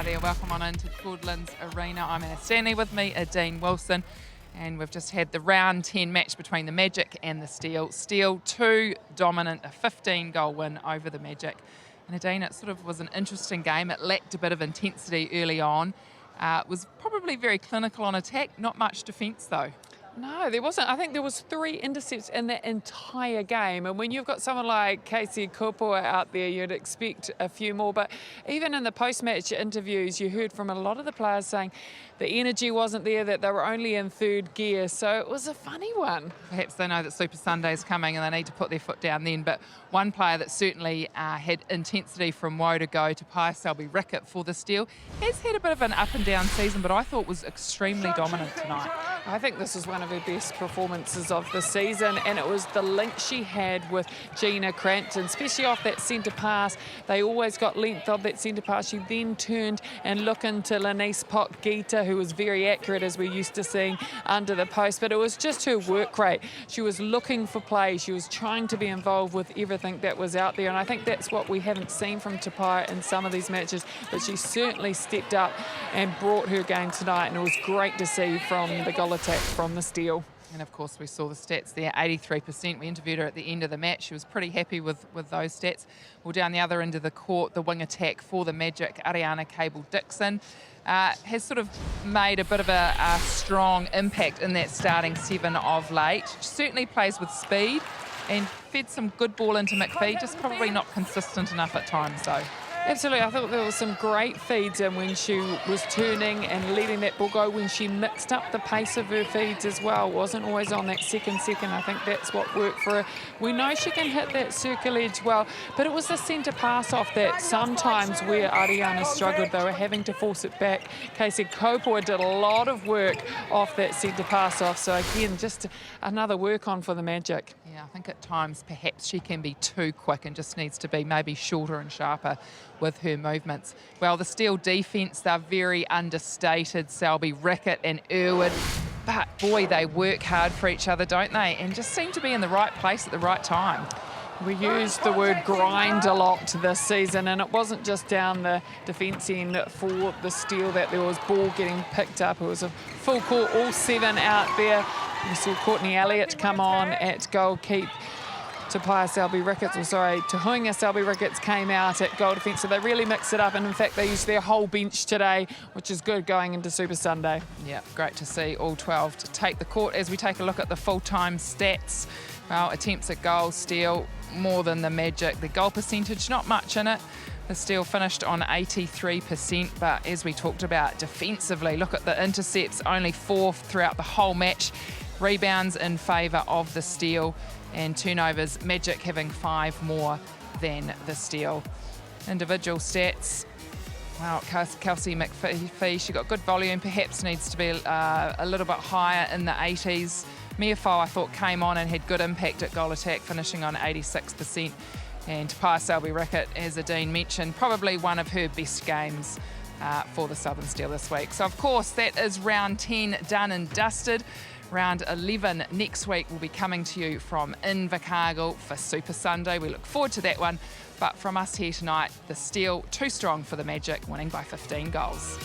Hi there, welcome on into Goodlands Arena. I'm Anna Stanley, with me Dean Wilson, and we've just had the round 10 match between the Magic and the Steel. Steel 2 dominant, a 15-goal win over the Magic. And Dean, it sort of was an interesting game. It lacked a bit of intensity early on. It was probably very clinical on attack, not much defence though. No, there wasn't. I think there was 3 intercepts in that entire game. And when you've got someone like Casey Kopua out there, you'd expect a few more. But even in the post-match interviews, you heard from a lot of the players saying the energy wasn't there, that they were only in third gear. So it was a funny one. Perhaps they know that Super Sunday's coming and they need to put their foot down then. But one player that certainly had intensity from woe to go to Pia Selby-Rickett for the Steel has had a bit of an up and down season, but I thought was extremely dominant tonight. I think this was one of her best performances of the season, and it was the link she had with Gina Crampton, especially off that centre pass. They always got length of that centre pass. She then turned and looked into Lenise Pot-Gita, who was very accurate, as we're used to seeing under the post, but it was just her work rate. She was looking for play. She was trying to be involved with everything that was out there, and I think that's what we haven't seen from Tapia in some of these matches, but she certainly stepped up and brought her game tonight, and it was great to see from the goal attack from the Steel. And of course we saw the stats there, 83%. We interviewed her at the end of the match. She was pretty happy with those stats. Well, down the other end of the court, the wing attack for the Magic, Ariana Cable-Dixon, has sort of made a bit of a strong impact in that starting 7 of late. She certainly plays with speed and fed some good ball into McPhee, just probably not consistent enough at times though. Absolutely, I thought there were some great feeds in when she was turning and letting that ball go, when she mixed up the pace of her feeds as well. Wasn't always on that second. I think that's what worked for her. We know she can hit that circle edge well, but it was the centre pass off that sometimes where Ariana struggled. They were having to force it back. Casey Kopua did a lot of work off that centre pass off. So again, just another work on for the Magic. Yeah, I think at times perhaps she can be too quick and just needs to be maybe shorter and sharper with her movements. Well, the Steel defence, they're very understated, Selby-Rickett and Irwood, but boy, they work hard for each other, don't they? And just seem to be in the right place at the right time. We used the word grind a lot this season, and it wasn't just down the defence end for the Steel that there was ball getting picked up. It was a full court, all 7 out there. We saw Courtney Elliott come on at goalkeep. Tahuinga Selby-Ricketts came out at goal defence, so they really mixed it up, and in fact they used their whole bench today, which is good going into Super Sunday. Yeah, great to see all 12 to take the court. As we take a look at the full-time stats, well, attempts at goal, Steel more than the Magic. The goal percentage, not much in it. The Steel finished on 83%, but as we talked about defensively, look at the intercepts, only 4 throughout the whole match. Rebounds in favour of the Steel, and turnovers, Magic having 5 more than the Steel. Individual stats, well, Kelsey McPhee, she got good volume, perhaps needs to be a little bit higher in the 80s. Mia Foe, I thought, came on and had good impact at goal attack, finishing on 86%. And Pia Selby-Rickett, as Dean mentioned, probably one of her best games for the Southern Steel this week. So, of course, that is round 10 done and dusted. Round 11 next week will be coming to you from Invercargill for Super Sunday. We look forward to that one. But from us here tonight, the Steel too strong for the Magic, winning by 15 goals.